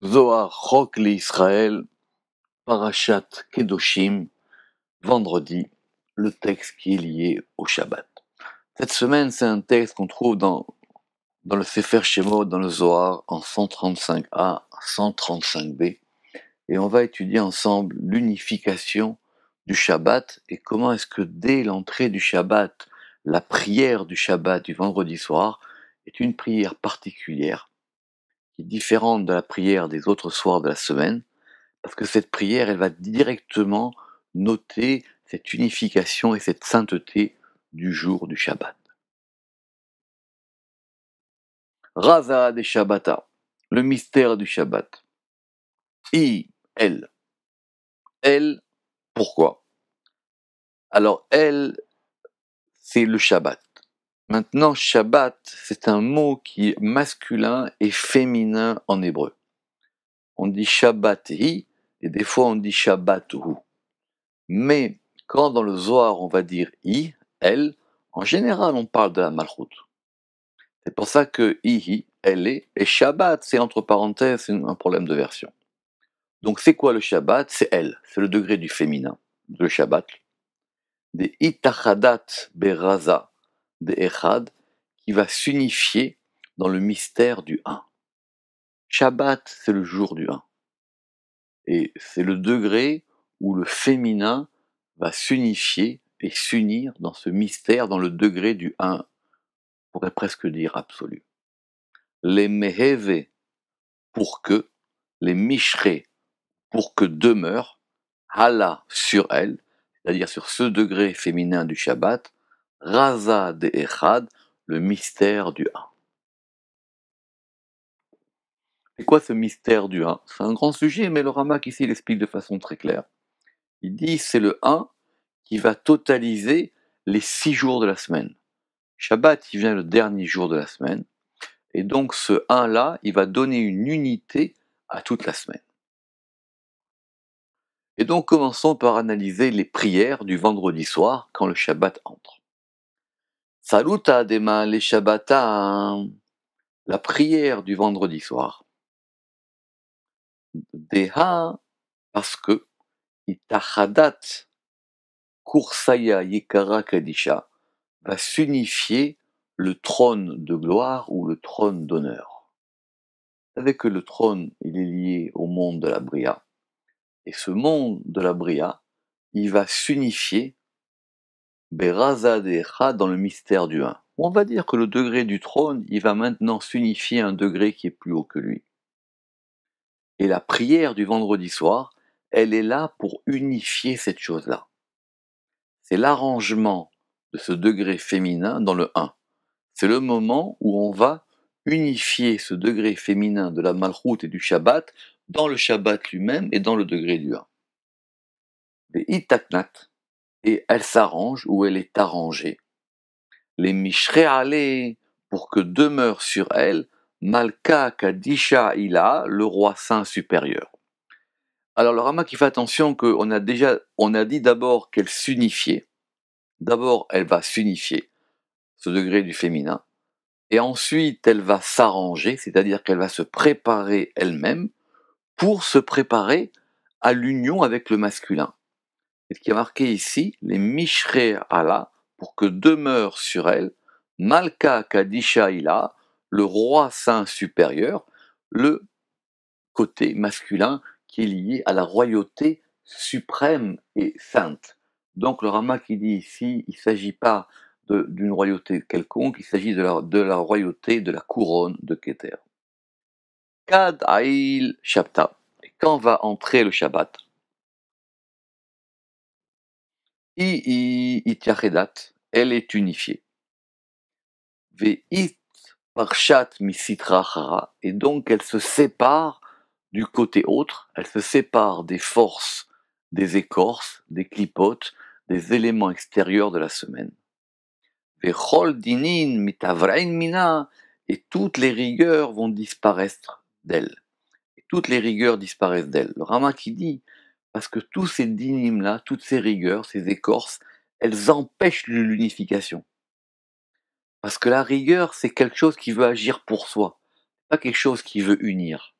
Zohar Chok l'Israël, Parashat Kedoshim, vendredi, le texte qui est lié au Shabbat. Cette semaine, c'est un texte qu'on trouve dans le Sefer Shemot, dans le Zohar, en 135a, 135b, et on va étudier ensemble l'unification du Shabbat et comment est-ce que dès l'entrée du Shabbat, la prière du Shabbat du vendredi soir est une prière particulière, qui est différente de la prière des autres soirs de la semaine, parce que cette prière, elle va directement noter cette unification et cette sainteté du jour du Shabbat. Raza des Shabbata, le mystère du Shabbat. Elle. Elle, pourquoi? Alors, elle, c'est le Shabbat. Maintenant, Shabbat, c'est un mot qui est masculin et féminin en hébreu. On dit Shabbat-hi, et des fois on dit Shabbat-hu. Mais quand dans le Zohar on va dire I, elle, en général on parle de la Malchut. C'est pour ça que Ihi, elle est, et Shabbat, c'est entre parenthèses, c'est un problème de version. Donc c'est quoi le Shabbat? C'est elle, c'est le degré du féminin, le Shabbat. Des Itachadat Beraza, des Echad, qui va s'unifier dans le mystère du un. Shabbat, c'est le jour du un. Et c'est le degré où le féminin va s'unifier et s'unir dans ce mystère, dans le degré du un, on pourrait presque dire absolu. Les meheve, pour que, les mishre, pour que demeure, hala, sur elle, c'est-à-dire sur ce degré féminin du Shabbat, raza de echad, le mystère du un. C'est quoi ce mystère du un? C'est un grand sujet, mais le Ramak ici l'explique de façon très claire. Il dit c'est le un qui va totaliser les 6 jours de la semaine. Shabbat, il vient le dernier jour de la semaine, et donc ce 1-là, il va donner une unité à toute la semaine. Et donc commençons par analyser les prières du vendredi soir quand le Shabbat entre. Saluta dema les Shabbatam, la prière du vendredi soir. Deha, parce que itachadat kursaya yikara kadisha va s'unifier le trône de gloire ou le trône d'honneur. Vous savez que le trône, il est lié au monde de la Bria. Et ce monde de la Bria, il va s'unifier Beraza Decha dans le mystère du un. On va dire que le degré du trône, il va maintenant s'unifier à un degré qui est plus haut que lui. Et la prière du vendredi soir, elle est là pour unifier cette chose-là. C'est l'arrangement de ce degré féminin dans le un. C'est le moment où on va unifier ce degré féminin de la Malchut et du Shabbat dans le Shabbat lui-même et dans le degré du 1. Les Itaknat, et elle s'arrange ou elle est arrangée. Les Mishre'ale, pour que demeure sur elle Malka Kadisha Ila, le roi saint supérieur. Alors le Rama qui fait attention qu'on a dit d'abord qu'elle s'unifiait. D'abord elle va s'unifier, ce degré du féminin. Et ensuite, elle va s'arranger, c'est-à-dire qu'elle va se préparer elle-même pour se préparer à l'union avec le masculin. Et ce qui est marqué ici, les Mishre Allah, pour que demeure sur elle, Malka Kadisha Ila, le roi saint supérieur, le côté masculin qui est lié à la royauté suprême et sainte. Donc le Rama qui dit ici, il ne s'agit pas d'une royauté quelconque, il s'agit de la royauté de la couronne de Keter. Kad Aïl Shabta. Et quand va entrer le Shabbat? Itiachedat, elle est unifiée. Ve'it Parshat Misitra Chara, et donc elle se sépare du côté autre, elle se sépare des forces, des écorces, des clipotes, des éléments extérieurs de la semaine. Ve'chol dinin mitavrein mina, et toutes les rigueurs vont disparaître d'elle. Et toutes les rigueurs disparaissent d'elle. Le Rama qui dit, parce que tous ces dinim-là, toutes ces rigueurs, ces écorces, elles empêchent l'unification. Parce que la rigueur, c'est quelque chose qui veut agir pour soi, pas quelque chose qui veut unir.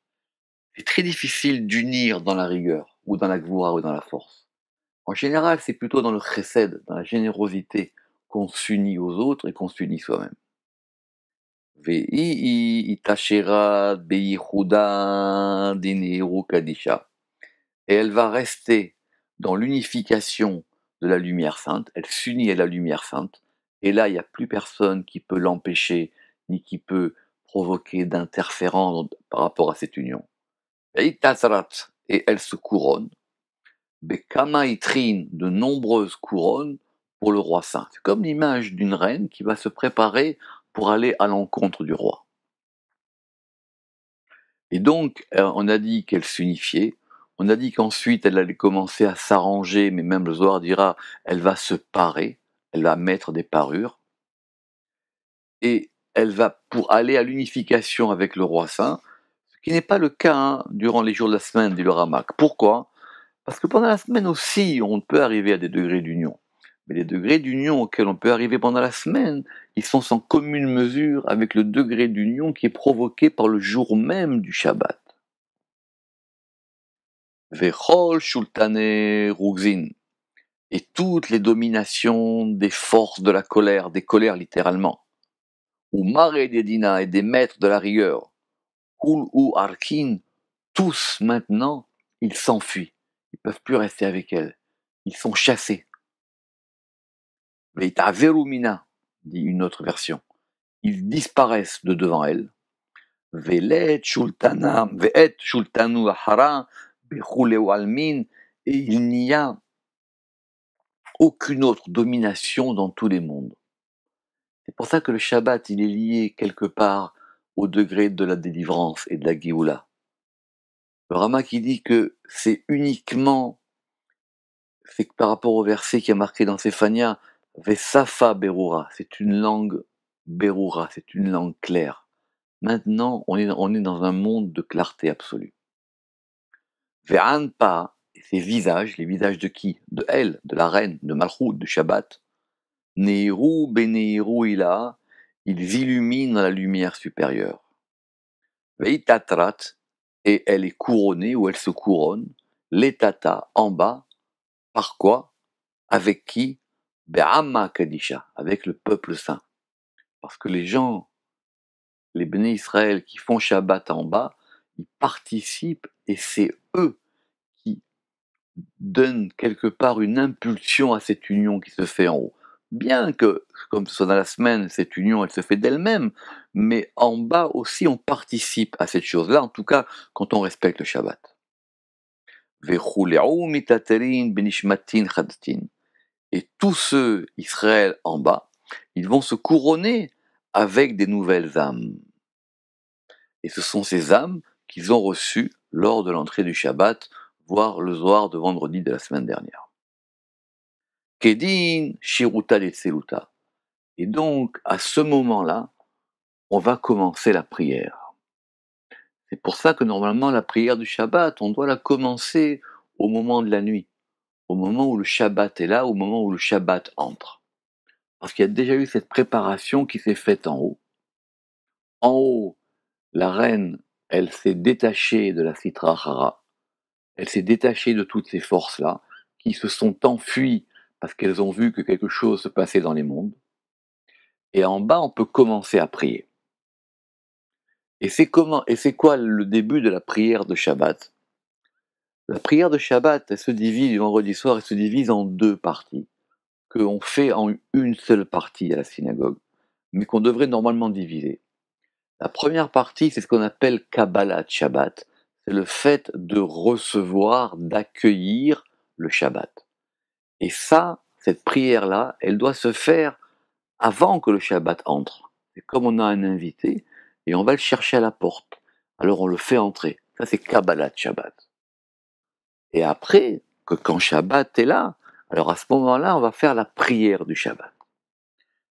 C'est très difficile d'unir dans la rigueur, ou dans la gvoura, ou dans la force. En général, c'est plutôt dans le chesed, dans la générosité, qu'on s'unit aux autres et qu'on s'unit soi-même. Ve'i itashera beyichuda dineru kadisha. Et elle va rester dans l'unification de la lumière sainte, elle s'unit à la lumière sainte, et là, il n'y a plus personne qui peut l'empêcher, ni qui peut provoquer d'interférence par rapport à cette union. Et elle se couronne, Bekama itrin, de nombreuses couronnes pour le roi saint. C'est comme l'image d'une reine qui va se préparer pour aller à l'encontre du roi. Et donc, on a dit qu'elle s'unifiait, on a dit qu'ensuite elle allait commencer à s'arranger, mais même le Zohar dira, elle va se parer, elle va mettre des parures, et elle va pour aller à l'unification avec le roi saint, ce qui n'est pas le cas durant les jours de la semaine, dit le Ramak. Pourquoi? Parce que pendant la semaine aussi, on peut arriver à des degrés d'union. Mais les degrés d'union auxquels on peut arriver pendant la semaine, ils sont sans commune mesure avec le degré d'union qui est provoqué par le jour même du Shabbat. Vechol Shultane Rugzin. Et toutes les dominations des forces de la colère, des colères littéralement, ou Mare Dedina et des maîtres de la rigueur, Kul ou Arkin, tous maintenant, ils s'enfuient. Ils ne peuvent plus rester avec elle. Ils sont chassés. Veita Verumina, dit une autre version. Ils disparaissent de devant elle. Ve'et Shultanu Ahara, Bechuleu Almin, et il n'y a aucune autre domination dans tous les mondes. C'est pour ça que le Shabbat, il est lié quelque part au degré de la délivrance et de la Géoula. Le Rama qui dit que c'est uniquement, c'est que par rapport au verset qui est marqué dans Séphania, Vesafa Berura, c'est une langue Berura, c'est une langue claire. Maintenant, on est dans un monde de clarté absolue. Ve'anpa, ses visages, les visages de qui? De elle, de la reine, de Malchut, de Shabbat. Neiru beneiru ila, ils illuminent la lumière supérieure. Veitatrat, et elle est couronnée, ou elle se couronne, l'étata en bas, par quoi? Avec qui? Be'amma kadisha, avec le peuple saint. Parce que les gens, les Béné Israël qui font Shabbat en bas, ils participent et c'est eux qui donnent quelque part une impulsion à cette union qui se fait en haut. Bien que, comme ce soit dans la semaine, cette union, elle se fait d'elle-même, mais en bas aussi, on participe à cette chose-là, en tout cas, quand on respecte le Shabbat. Et tous ceux, Israël en bas, ils vont se couronner avec des nouvelles âmes. Et ce sont ces âmes qu'ils ont reçues lors de l'entrée du Shabbat, voire le Zohar de vendredi de la semaine dernière. Kedin, Shiruta de Tseluta. Et donc, à ce moment-là, on va commencer la prière. C'est pour ça que normalement, la prière du Shabbat, on doit la commencer au moment de la nuit, au moment où le Shabbat est là, au moment où le Shabbat entre. Parce qu'il y a déjà eu cette préparation qui s'est faite en haut. En haut, la reine, elle s'est détachée de la Sitra Achara, elle s'est détachée de toutes ces forces-là, qui se sont enfuies parce qu'elles ont vu que quelque chose se passait dans les mondes. Et en bas, on peut commencer à prier. Et c'est quoi le début de la prière de Shabbat? La prière de Shabbat, elle se divise, le vendredi soir, elle se divise en deux parties, qu'on fait en une seule partie à la synagogue, mais qu'on devrait normalement diviser. La première partie, c'est ce qu'on appelle Kabbalat Shabbat. C'est le fait de recevoir, d'accueillir le Shabbat. Et ça, cette prière-là, elle doit se faire avant que le Shabbat entre. C'est comme on a un invité, et on va le chercher à la porte. Alors on le fait entrer. Ça, c'est Kabbalat Shabbat. Et après, que quand Shabbat est là, alors à ce moment-là, on va faire la prière du Shabbat.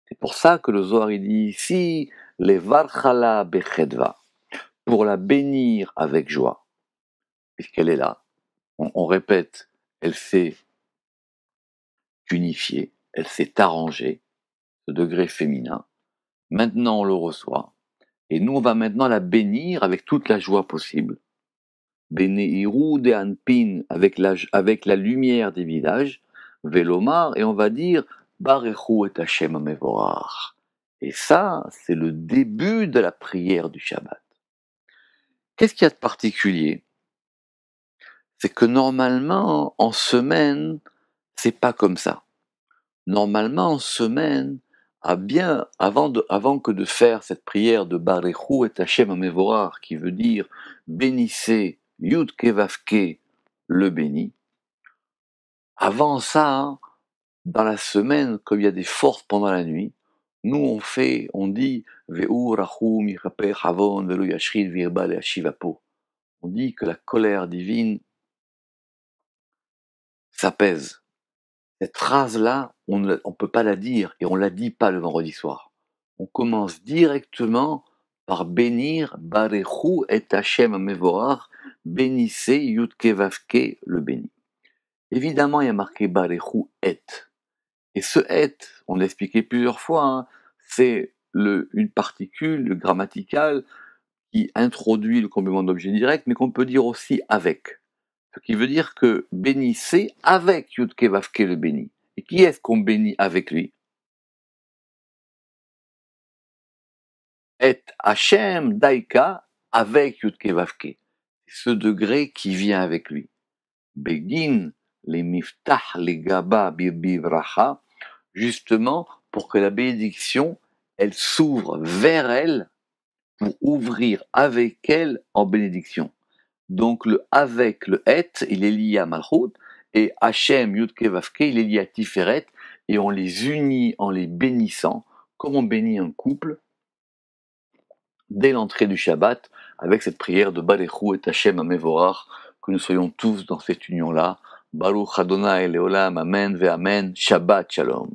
C'est pour ça que le Zohar il dit ici, les Varchala Bechedva, pour la bénir avec joie, puisqu'elle est là. On répète, elle s'est unifiée, elle s'est arrangée, ce degré féminin. Maintenant, on le reçoit. Et nous, on va maintenant la bénir avec toute la joie possible. Beneiru de Anpin, avec la lumière des villages, Velomar, et on va dire Barechu et Hashem Amevorach. Et ça, c'est le début de la prière du Shabbat. Qu'est-ce qu'il y a de particulier? C'est que normalement, en semaine, c'est pas comme ça. Normalement, en semaine, avant que de faire cette prière de Barechu et Hashem Amevorach, qui veut dire bénissez Yud Kevavke, le béni, avant ça, dans la semaine, comme il y a des forces pendant la nuit, nous on dit Veu Rachum Yichaper Havon Velo Yashrid Virba Leashivapo. On dit que la colère divine s'apaise. Cette phrase-là, on ne peut pas la dire et on ne la dit pas le vendredi soir. On commence directement par bénir Barechu et Hashem Mevorach, bénissez Yudke Vavke, le béni. Évidemment, il y a marqué Barechu et. Et ce et, on l'a expliqué plusieurs fois, hein, c'est une particule grammaticale qui introduit le complément d'objet direct, mais qu'on peut dire aussi avec. Ce qui veut dire que bénissez avec Yudke Vavke le béni. Et qui est-ce qu'on bénit avec lui? Et Hashem Daika avec Yudke Vavke. Ce degré qui vient avec lui. Begin les miftah les gaba bivracha, justement pour que la bénédiction, elle s'ouvre vers elle pour ouvrir avec elle en bénédiction. Donc le avec, le et, il est lié à Malchut, et Hashem, Yudke Vavke, il est lié à Tiferet, et on les unit en les bénissant, comme on bénit un couple, dès l'entrée du Shabbat, avec cette prière de Barechu et Hashem Amevorach, que nous soyons tous dans cette union-là. Baruch Adonai Leolam, Amen ve Amen, Shabbat Shalom.